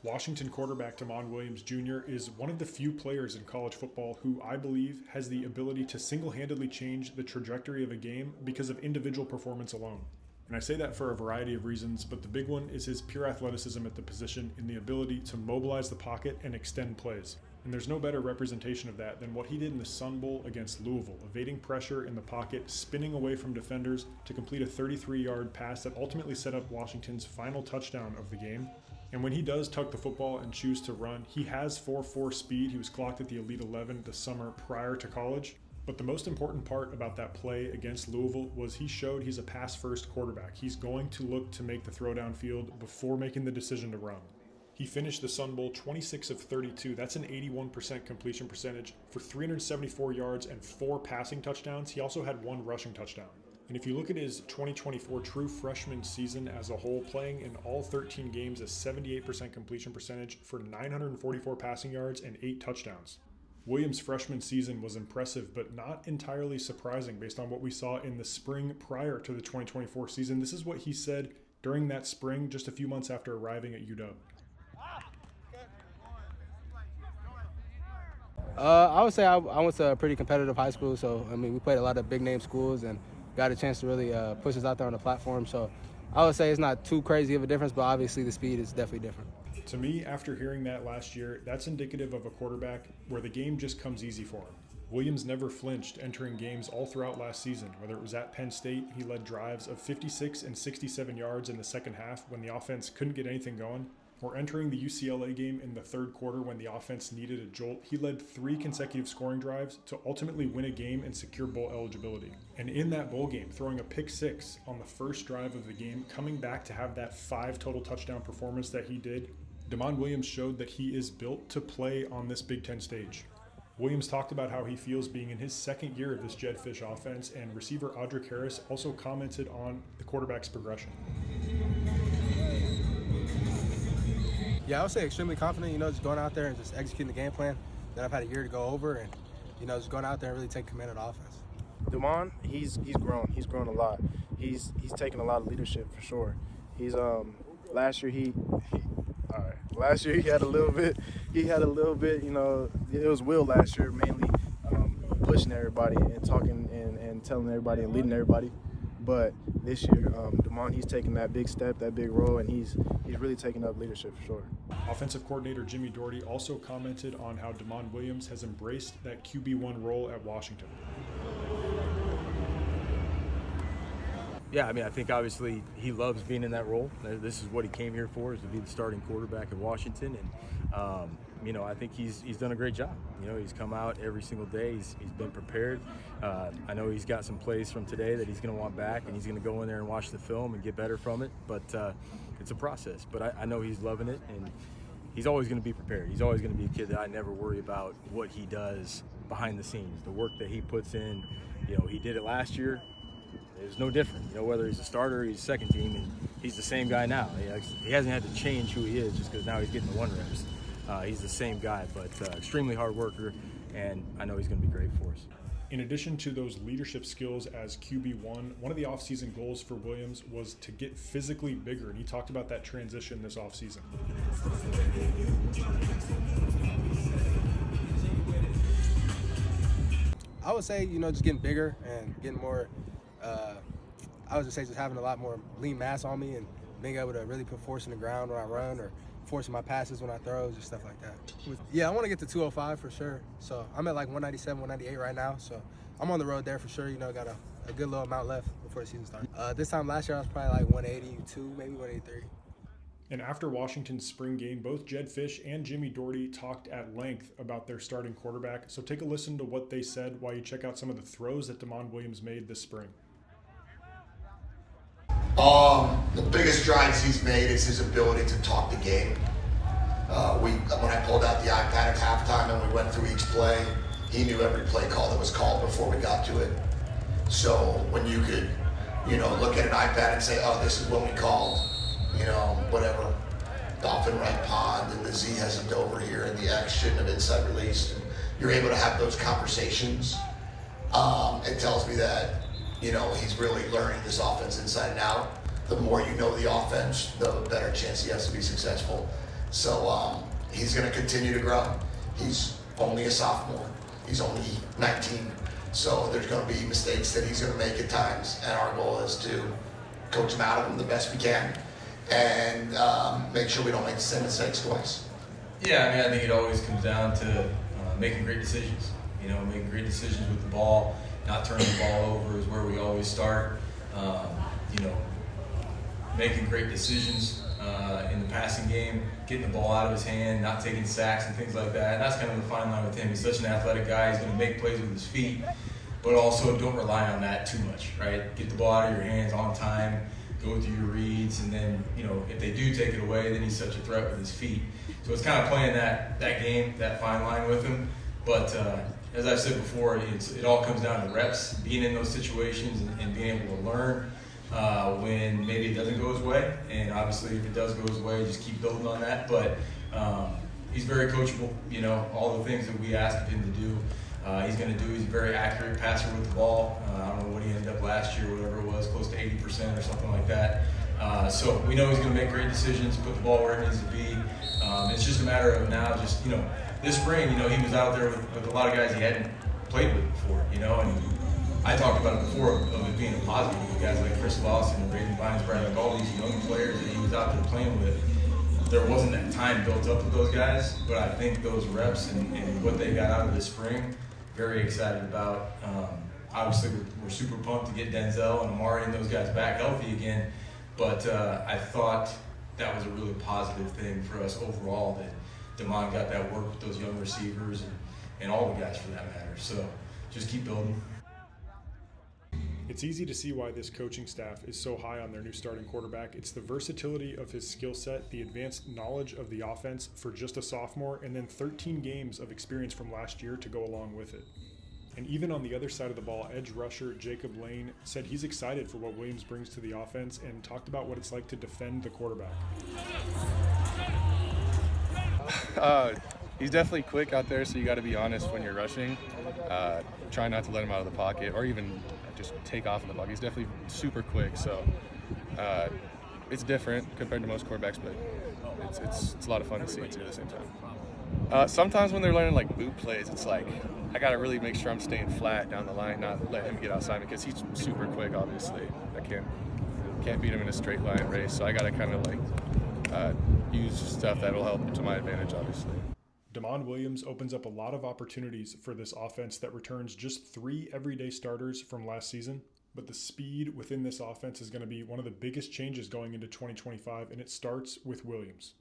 Washington quarterback Damon Williams Jr. is one of the few players in college football who I believe has the ability to single-handedly change the trajectory of a game because of individual performance alone. And I say that for a variety of reasons, but the big one is his pure athleticism at the position and the ability to mobilize the pocket and extend plays. And there's no better representation of that than what he did in the Sun Bowl against Louisville, evading pressure in the pocket, spinning away from defenders to complete a 33-yard pass that ultimately set up Washington's final touchdown of the game. And when he does tuck the football and choose to run, he has 4.4 speed. He was clocked at the Elite 11 the summer prior to college. But the most important part about that play against Louisville was he showed he's a pass-first quarterback. He's going to look to make the throw downfield before making the decision to run. He finished the Sun Bowl 26 of 32. That's an 81% completion percentage for 374 yards and 4 passing touchdowns. He also had 1 rushing touchdown. And if you look at his 2024 true freshman season as a whole, playing in all 13 games, a 78% completion percentage for 944 passing yards and 8 touchdowns. Williams' freshman season was impressive, but not entirely surprising based on what we saw in the spring prior to the 2024 season. This is what he said during that spring, just a few months after arriving at UW. I would say I went to a pretty competitive high school, so we played a lot of big name schools and got a chance to really push us out there on the platform. So I would say it's not too crazy of a difference, but obviously the speed is definitely different. To me, after hearing that last year, that's indicative of a quarterback where the game just comes easy for him. Williams never flinched entering games all throughout last season. Whether it was at Penn State, he led drives of 56 and 67 yards in the second half when the offense couldn't get anything going, or entering the UCLA game in the third quarter when the offense needed a jolt. He led 3 consecutive scoring drives to ultimately win a game and secure bowl eligibility. And in that bowl game, throwing a pick 6 on the first drive of the game, coming back to have that 5 total touchdown performance that he did, Damon Williams showed that he is built to play on this Big Ten stage. Williams talked about how he feels being in his second year of this Jedd Fisch offense, and receiver Audric also commented on the quarterback's progression. Yeah, I would say extremely confident, just going out there and just executing the game plan that I've had a year to go over and, just going out there and really take command of the offense. Damon, he's grown. He's grown a lot. He's taken a lot of leadership for sure. He's last year he had a little bit, it was Will last year mainly pushing everybody and talking and telling everybody and leading everybody. But this year, Damon, he's taking that big step, that big role, and he's really taking up leadership for sure. Offensive coordinator Jimmie Dougherty also commented on how Damon Williams has embraced that QB1 role at Washington. Yeah, I think obviously he loves being in that role. This is what he came here for, is to be the starting quarterback at Washington. And, I think he's done a great job. He's come out every single day. He's been prepared. I know he's got some plays from today that he's going to want back, and he's going to go in there and watch the film and get better from it. But it's a process. But I know he's loving it, and he's always going to be prepared. He's always going to be a kid that I never worry about what he does behind the scenes, the work that he puts in. He did it last year. It's no different, whether he's a starter or he's second team, and he's the same guy now. He hasn't had to change who he is just because now he's getting the 1 reps. He's the same guy, but extremely hard worker, and I know he's going to be great for us. In addition to those leadership skills as QB1, one of the offseason goals for Williams was to get physically bigger, and he talked about that transition this offseason. I would say, just getting bigger and getting more, I would just say just having a lot more lean mass on me and being able to really put force in the ground when I run or forcing my passes when I throw, just stuff like that. Yeah, I want to get to 205 for sure. So I'm at like 197, 198 right now. So I'm on the road there for sure. Got a good little amount left before the season starts. This time last year I was probably like 182, maybe 183. And after Washington's spring game, both Jedd Fisch and Jimmie Dougherty talked at length about their starting quarterback. So take a listen to what they said while you check out some of the throws that Damon Williams made this spring. The biggest strides he's made is his ability to talk the game. When I pulled out the iPad at halftime and we went through each play, he knew every play call that was called before we got to it. So when you could, look at an iPad and say, oh, this is what we called, whatever, dolphin right pond, and the Z hasn't over here, and the X shouldn't have inside released. And you're able to have those conversations. It tells me that, he's really learning this offense inside and out. The more you know the offense, the better chance he has to be successful. So he's going to continue to grow. He's only a sophomore. He's only 19. So there's going to be mistakes that he's going to make at times. And our goal is to coach him out of them the best we can and make sure we don't make the same mistakes twice. Yeah, I mean, I think it always comes down to making great decisions. You know, making great decisions with the ball, not turning the ball over is where we always start. You know, making great decisions in the passing game, getting the ball out of his hand, not taking sacks and things like that. And that's kind of the fine line with him. He's such an athletic guy. He's going to make plays with his feet, but also don't rely on that too much, right? Get the ball out of your hands on time, go through your reads, and then, you know, if they do take it away, then he's such a threat with his feet. So it's kind of playing that game, that fine line with him. But as I've said before, it all comes down to reps, being in those situations and being able to learn when maybe it doesn't go his way. And obviously, if it does go his way, just keep building on that. But he's very coachable. You know, all the things that we ask of him to do, he's going to do. He's a very accurate passer with the ball. I don't know what he ended up last year, whatever it was, close to 80% or something like that. So we know he's going to make great decisions, put the ball where it needs to be. It's just a matter of now just, you know, this spring, you know, he was out there with a lot of guys he hadn't played with before, you know, and I talked about it before of it being a positive with guys like Chris Lawson and Braden Vinesbrad, like all these young players that he was out there playing with. There wasn't that time built up with those guys, but I think those reps and what they got out of this spring, very excited about. Obviously, we're super pumped to get Denzel and Amari and those guys back healthy again, but I thought that was a really positive thing for us overall that Damon got that work with those young receivers and all the guys for that matter. So just keep building. It's easy to see why this coaching staff is so high on their new starting quarterback. It's the versatility of his skill set, the advanced knowledge of the offense for just a sophomore, and then 13 games of experience from last year to go along with it. And even on the other side of the ball, edge rusher Jacob Lane said he's excited for what Williams brings to the offense and talked about what it's like to defend the quarterback. He's definitely quick out there, so you got to be honest when you're rushing. Try not to let him out of the pocket or even just take off in the pocket. He's definitely super quick, so it's different compared to most quarterbacks, but it's a lot of fun to see too at the same time. Sometimes when they're learning like boot plays, it's like I got to really make sure I'm staying flat down the line, not let him get outside because he's super quick. Obviously, I can't beat him in a straight line race, so I got to kind of like use stuff that'll help to my advantage, obviously. Damon Williams opens up a lot of opportunities for this offense that returns just 3 everyday starters from last season, but the speed within this offense is going to be one of the biggest changes going into 2025, and it starts with Williams.